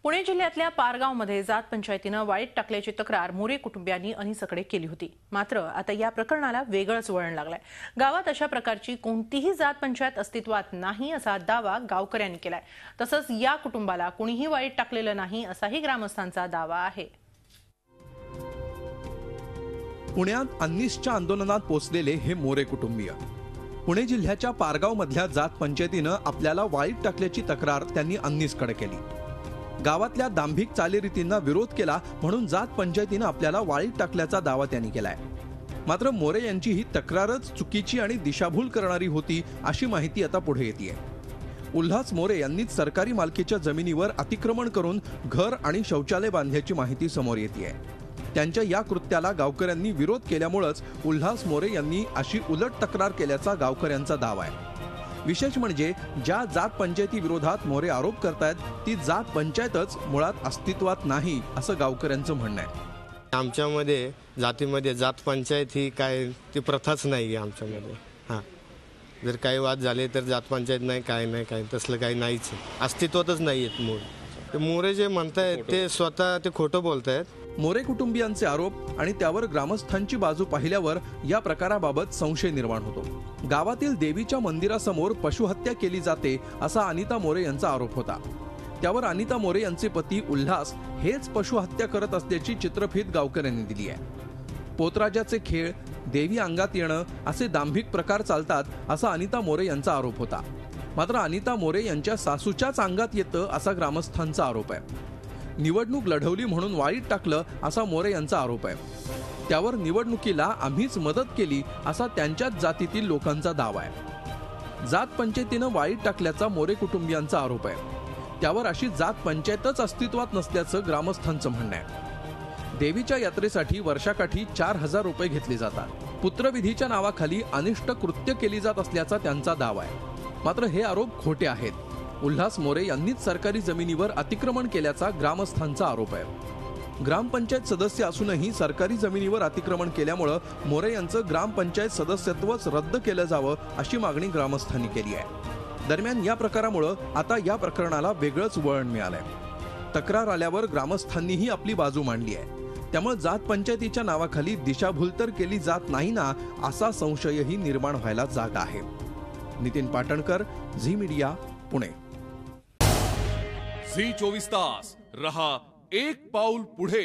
पुणे जिल्ह्यातल्या पारगावमध्ये जात पंचायतीनं वाळीत टाकल्याची तक्रार मोरे कुटुंबियांनी अनिसकडे केली होती। मात्र आता या प्रकरणाला वेगळंच वळण लागलंय। गावात अशा प्रकारची कोणतीही जात पंचायत अस्तित्वात नाही असा दावा गावकऱ्यांनी केलाय। तसंच या कुटुंबाला कोणीही वाळीत टाकलेलं नाही असाही ग्रामस्थांचा दावा आहे। पुण्यात अन्निसच्या आंदोलनात पोचलेले हे मोरे कुटुंबीय पुणे जिल्ह्याच्या पारगाव मधल्या जात पंचायतीनं आपल्याला वाळीत टाकल्याची तक्रार त्यांनी अन्निसकडे केली। गावातल्या दांभिक चालीरीतींना विरोध केला म्हणून जात पंचायतीनं आपल्याला वाळीत टाकल्याचा दावा त्यांनी केलाय। मात्र मोरे यांची ही तक्रारच चुकीची आणि दिशाभूल करणारी होती अशी माहिती आता पुढे येतेय। उल्हास मोरे यांनीच सरकारी मालकीच्या जमिनीवर अतिक्रमण करून घर आणि शौचालय बांधल्याची माहिती समोर येतेय। त्यांच्या या कृत्याला गावकऱ्यांनी विरोध केल्यामुळेच उल्हास मोरे यांनी अशी उलट तक्रार केल्याचा गावकऱ्यांचा दावा आहे। विशेष म्हणजे ज्या जात पंचायती विरोधात मोरे आरोप करतायत ती जात पंचायतच मुळात अस्तित्वात नाही असं गावकऱ्यांचं म्हणणं आहे। आमच्यामध्ये जातीमध्ये जात पंचायत ही काय ती प्रथाच नाही आमच्यामध्ये। हां, जर काही वाद झाले तर जात पंचायत नाही, काय तसलं काही नाहीच, अस्तित्वातच नाही आहेत मूळ। ते मोरे जे म्हणतायत ते स्वतः ते खोटं बोलतायत। मोरे कुटुंबियांचे आरोप आणि त्यावर ग्रामस्थांची बाजू पाहिल्यावर या प्रकाराबाबत संशय निर्माण होतो। गावातील देवीच्या मंदिरासमोर पशुहत्या केली जाते असा अनिता मोरे यांचा आरोप होता। त्यावर अनिता मोरे यांचे पती उल्हास हेच पशुहत्या करत असल्याची चित्रफीत गावकऱ्यांनी दिली आहे। पोतराजाचे खेळ, देवी अंगात येणं असे दांभिक प्रकार चालतात असा अनिता मोरे यांचा आरोप होता। मात्र अनिता मोरे यांच्या सासूच्याच अंगात येतं असा ग्रामस्थांचा आरोप आहे। निवडणूक लढवली म्हणून वाळीत टाकलं असा मोरे यांचा आरोप आहे। त्यावर निवडणुकीला आम्हीच मदत केली असा त्यांच्याच जातीतील लोकांचा दावा आहे। जात पंचायतीनं वाळीत टाकल्याचा मोरे कुटुंबियांचा आरोप आहे। त्यावर अशी जात पंचायतच अस्तित्वात नसल्याचं ग्रामस्थांचं म्हणणं आहे। देवीच्या यात्रेसाठी वर्षाकाठी 4000 रुपये घेतले जातात। पुत्रविधीच्या नावाखाली अनिष्ट कृत्य केली जात असल्याचा त्यांचा दावा आहे। मात्र हे आरोप खोटे आहेत। उल्हास मोरे यांनीच सरकारी जमिनीवर अतिक्रमण केल्याचा ग्रामस्थांचा आरोप आहे। ग्रामपंचायत सदस्य असूनही सरकारी जमिनीवर अतिक्रमण केल्यामुळे मोरे यांचं ग्रामपंचायत सदस्यत्वच रद्द केलं जावं अशी मागणी ग्रामस्थांनी केली आहे। दरम्यान या प्रकारामुळे आता या प्रकरणाला वेगळंच वळण मिळालंय। तक्रार आल्यावर ग्रामस्थांनीही आपली बाजू मांडली आहे। त्यामुळे जात पंचायतीच्या नावाखाली दिशाभूल तर केली जात नाही ना असा संशयही निर्माण व्हायला जागा आहे। Nitin Patankar, Zee media, Pune. Zee 24 तास रहा एक पाऊल पुढे।